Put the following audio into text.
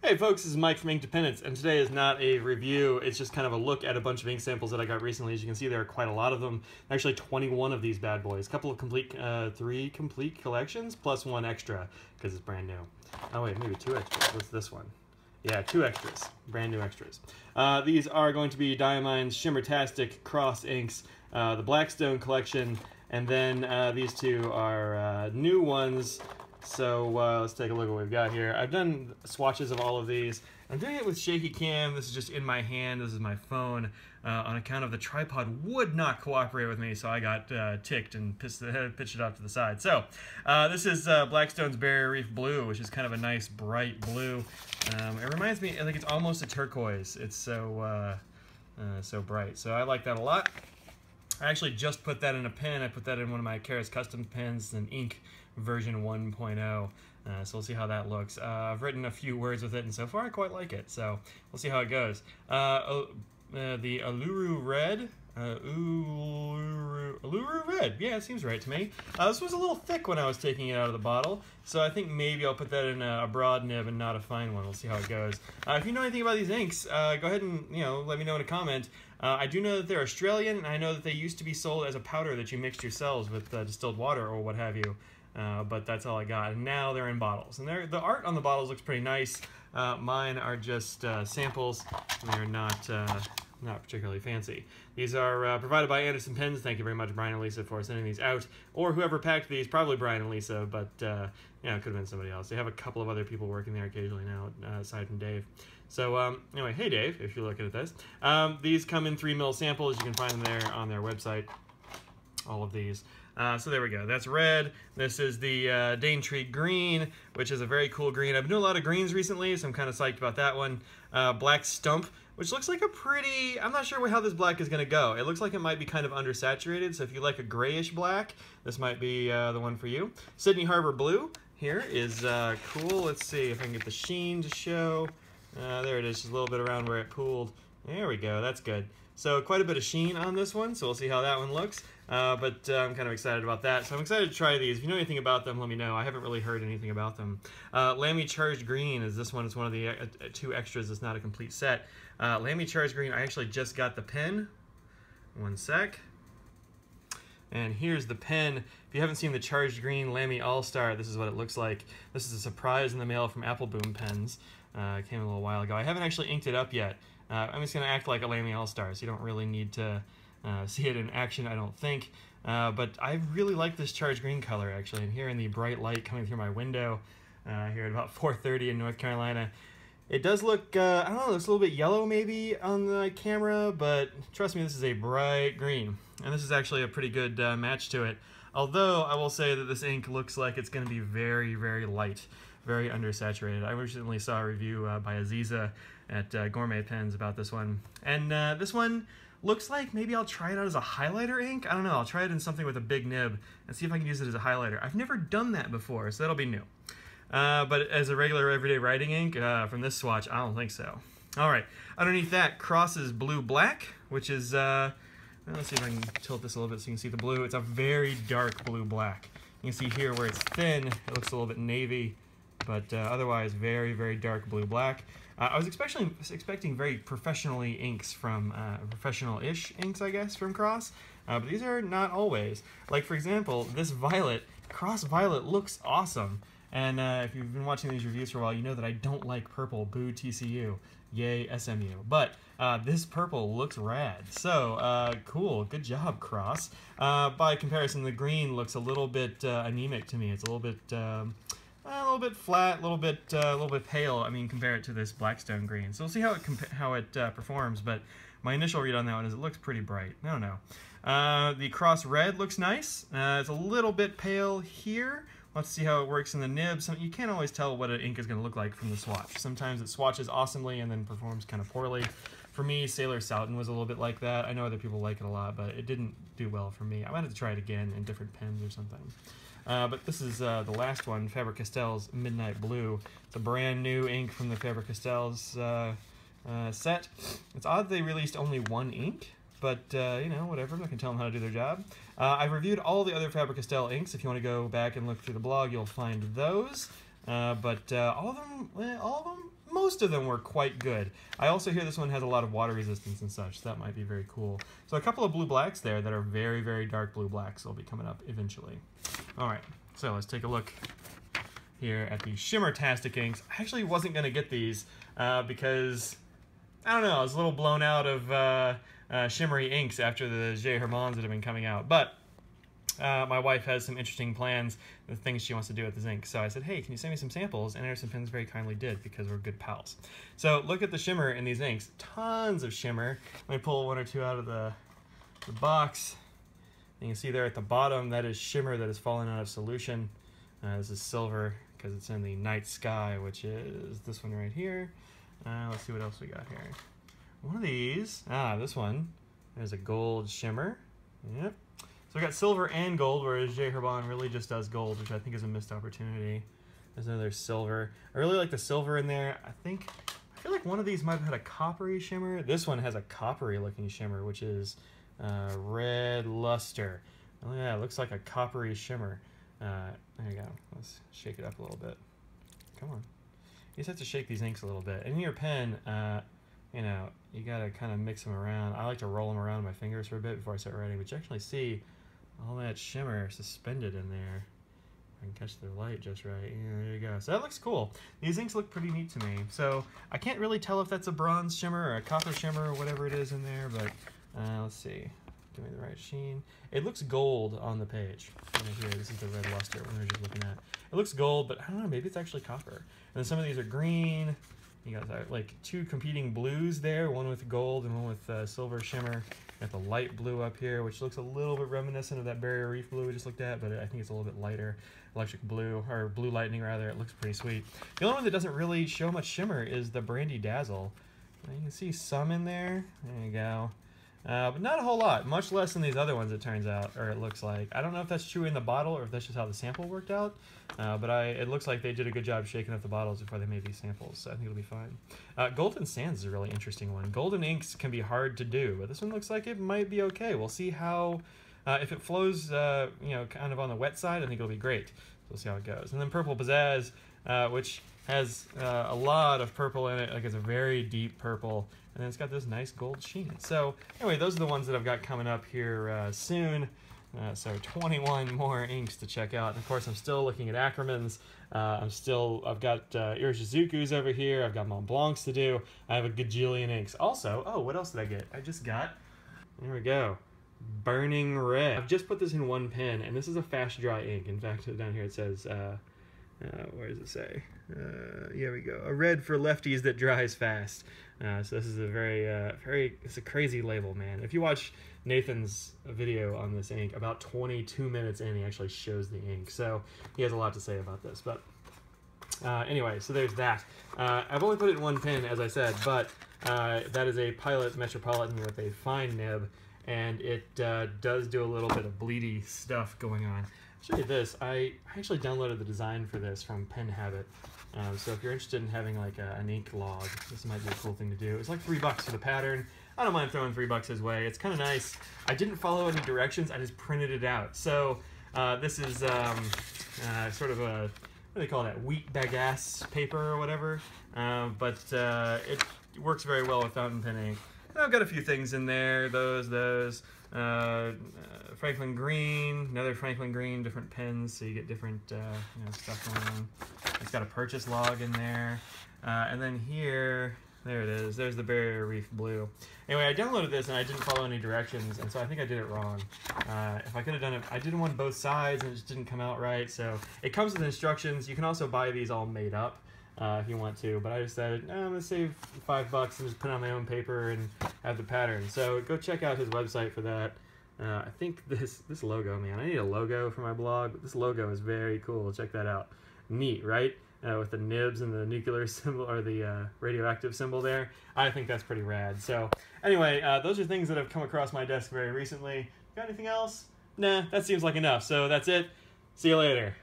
Hey folks, this is Mike from Ink Dependence, and today is not a review, it's just kind of a look at a bunch of ink samples that I got recently. As you can see, there are quite a lot of them. Actually 21 of these bad boys. A couple of three complete collections, plus one extra, because it's brand new. Oh wait, maybe two extras. What's this one? Yeah, two extras. Brand new extras. These are going to be Diamine's Shimmer-tastic Cross inks, the Blackstone collection, and then these two are new ones. So let's take a look at what we've got here. I've done swatches of all of these. I'm doing it with shaky cam. This is just in my hand. This is my phone. On account of the tripod would not cooperate with me, so I got ticked and pitched it off to the side. So this is Blackstone's Barrier Reef Blue, which is kind of a nice bright blue. It reminds me, I think it's almost a turquoise. It's so bright. So I like that a lot. I actually just put that in a pen. I put that in one of my Karas custom pens, an ink version 1.0. So we'll see how that looks. I've written a few words with it, and so far I quite like it. So we'll see how it goes. The Uluru Red. Uluru Red. Yeah, it seems right to me. This was a little thick when I was taking it out of the bottle, so I think maybe I'll put that in a broad nib and not a fine one. We'll see how it goes. If you know anything about these inks, go ahead and let me know in a comment. I do know that they're Australian, and I know that they used to be sold as a powder that you mixed yourselves with distilled water or what have you. But that's all I got. And now they're in bottles, and the art on the bottles looks pretty nice. Mine are just samples, and they're not particularly fancy. These are provided by Anderson Pens. Thank you very much, Brian and Lisa, for sending these out, or whoever packed these. Probably Brian and Lisa, but it could have been somebody else. They have a couple of other people working there occasionally now, aside from Dave. So anyway, hey Dave, if you're looking at this. These come in 3 ml samples. You can find them there on their website. All of these. So there we go. That's red. This is the Daintree Green, which is a very cool green. I've been doing a lot of greens recently, so I'm kind of psyched about that one. Black Stump, which looks like a pretty... I'm not sure how this black is going to go. It looks like it might be kind of undersaturated, so if you like a grayish black, this might be the one for you. Sydney Harbor Blue here is cool. Let's see if I can get the sheen to show. There it is, just a little bit around where it pooled. There we go. That's good. So quite a bit of sheen on this one, so we'll see how that one looks. But I'm kind of excited about that. So I'm excited to try these. If you know anything about them, let me know. I haven't really heard anything about them. Lamy Charged Green is this one. It's one of the 2 extras. It's not a complete set. Lamy Charged Green, I actually just got the pen. One sec. And here's the pen. If you haven't seen the Charged Green Lamy Al-Star, this is what it looks like. This is a surprise in the mail from Appelboom Pens. It came a little while ago. I haven't actually inked it up yet. I'm just going to act like a Lamy Al-Star, so you don't really need to see it in action, I don't think. But I really like this Charged Green color, actually. And here in the bright light coming through my window, here at about 4:30 in North Carolina, it does look, I don't know, it looks a little bit yellow maybe on the camera, but trust me, this is a bright green. And this is actually a pretty good match to it. Although, I will say that this ink looks like it's going to be very, very light, very undersaturated. I recently saw a review by Aziza at Gourmet Pens about this one. And this one looks like maybe I'll try it out as a highlighter ink. I don't know, I'll try it in something with a big nib and see if I can use it as a highlighter. I've never done that before, so that'll be new. But as a regular everyday writing ink from this swatch, I don't think so. Alright, underneath that, Cross's Blue Black, which is, let's see if I can tilt this a little bit so you can see the blue. It's a very dark blue black. You can see here where it's thin, it looks a little bit navy, but otherwise very, very dark blue black. I was expecting very professionally inks from, professional-ish inks, I guess, from Cross, but these are not always. Like, for example, this Violet, Cross Violet looks awesome, and if you've been watching these reviews for a while, you know that I don't like purple, boo TCU, yay SMU, but this purple looks rad, so cool, good job, Cross. By comparison, the green looks a little bit anemic to me. It's a little bit flat, a little bit pale. I mean, compare it to this Blackstone green. So we'll see how it performs. But my initial read on that one is it looks pretty bright. I don't know. The Cross Red looks nice. It's a little bit pale here. Let's see how it works in the nib. You can't always tell what an ink is going to look like from the swatch. Sometimes it swatches awesomely and then performs kind of poorly. For me, Sailor Soughton was a little bit like that. I know other people like it a lot, but it didn't do well for me. I might have to try it again in different pens or something. But this is the last one, Faber-Castell's Midnight Blue. It's a brand new ink from the Faber-Castell's set. It's odd they released only 1 ink, but you know, whatever. I'm not going to tell them how to do their job. I've reviewed all the other Faber-Castell inks. If you want to go back and look through the blog, you'll find those. But all of them, most of them were quite good. I also hear this one has a lot of water resistance and such, so that might be very cool. So a couple of blue blacks there that are very, very dark blue blacks will be coming up eventually. All right, so let's take a look here at the Shimmer-tastic inks. I actually wasn't going to get these because, I don't know, I was a little blown out of shimmery inks after the J. Hermans that have been coming out. But my wife has some interesting plans, the things she wants to do with this ink. So I said, hey, can you send me some samples? And Anderson Pens very kindly did, because we're good pals. So look at the shimmer in these inks. Tons of shimmer. Let me pull one or two out of the box. And you can see there at the bottom, that is shimmer that has fallen out of solution. This is silver, because it's in the night sky, which is this one right here. Let's see what else we got here. One of these, this one, there's a gold shimmer. Yep. So we got silver and gold, whereas J. Herban really just does gold, which I think is a missed opportunity. There's another silver. I really like the silver in there. I feel like one of these might have had a coppery shimmer. This one has a coppery looking shimmer, which is red luster. Oh yeah, it looks like a coppery shimmer. There you go. Let's shake it up a little bit. Come on. You just have to shake these inks a little bit. And in your pen, you know, you gotta kind of mix them around. I like to roll them around my fingers for a bit before I start writing, but you actually see all that shimmer suspended in there. I can catch the light just right. Yeah, there you go. So that looks cool. These inks look pretty neat to me. So I can't really tell if that's a bronze shimmer or a copper shimmer or whatever it is in there, but let's see. Give me the right sheen. It looks gold on the page. Right here, this is the red luster one we were just looking at. It looks gold, but I don't know, maybe it's actually copper. And then some of these are green. You got like two competing blues there, one with gold and one with silver shimmer. Got the light blue up here, which looks a little bit reminiscent of that Barrier Reef blue we just looked at, but I think it's a little bit lighter. Electric blue, or blue lightning rather. It looks pretty sweet. The only one that doesn't really show much shimmer is the Brandy Dazzle. You can see some in there. There you go. But not a whole lot, much less than these other ones, it turns out, or it looks like. I don't know if that's true in the bottle or if that's just how the sample worked out, but it looks like they did a good job shaking up the bottles before they made these samples, so I think it'll be fine. Golden Sands is a really interesting one. Golden inks can be hard to do, but this one looks like it might be okay. We'll see how, if it flows, you know, kind of on the wet side, I think it'll be great. So we'll see how it goes. And then Purple Pizzazz, which has a lot of purple in it, like it's a very deep purple. And then it's got this nice gold sheen. So anyway, those are the ones that I've got coming up here soon. So 21 more inks to check out. And of course, I'm still looking at Ackermans. I've got Iroshizuku's over here. I've got Mont Blancs to do. I have a gajillion inks. Also, oh, what else did I get? I just got, there we go, Burning Red. I've just put this in one pen, and this is a fast dry ink. In fact, down here it says, where does it say? Here we go. A red for lefties that dries fast. So this is a it's a crazy label, man. If you watch Nathan's video on this ink, about 22 minutes in, he actually shows the ink. So he has a lot to say about this. But anyway, so there's that. I've only put it in one pen, as I said, but that is a Pilot Metropolitan with a fine nib, and it does do a little bit of bleedy stuff going on. I'll show you this. I actually downloaded the design for this from PenHabit. So if you're interested in having like an ink log, this might be a cool thing to do. It's like $3 for the pattern. I don't mind throwing $3 his way. It's kind of nice. I didn't follow any directions. I just printed it out. So this is sort of a, what do they call that? Wheat bagasse paper or whatever. But it works very well with fountain pen ink. And I've got a few things in there. Those. Franklin Green, another Franklin Green, different pens, so you get different you know, stuff going on. It's got a purchase log in there. And then here, there it is. There's the Barrier Reef Blue. Anyway, I downloaded this and I didn't follow any directions, and so I think I did it wrong. If I could have done it, I didn't want both sides and it just didn't come out right. So it comes with instructions. You can also buy these all made up if you want to, but I decided, I'm going to save $5 and just put on my own paper and have the pattern. So go check out his website for that. I think this logo, man, I need a logo for my blog, but this logo is very cool. Check that out. Neat, right? With the nibs and the nuclear symbol, or the radioactive symbol there. I think that's pretty rad. So anyway, those are things that have come across my desk very recently. Got anything else? Nah, that seems like enough. So that's it. See you later.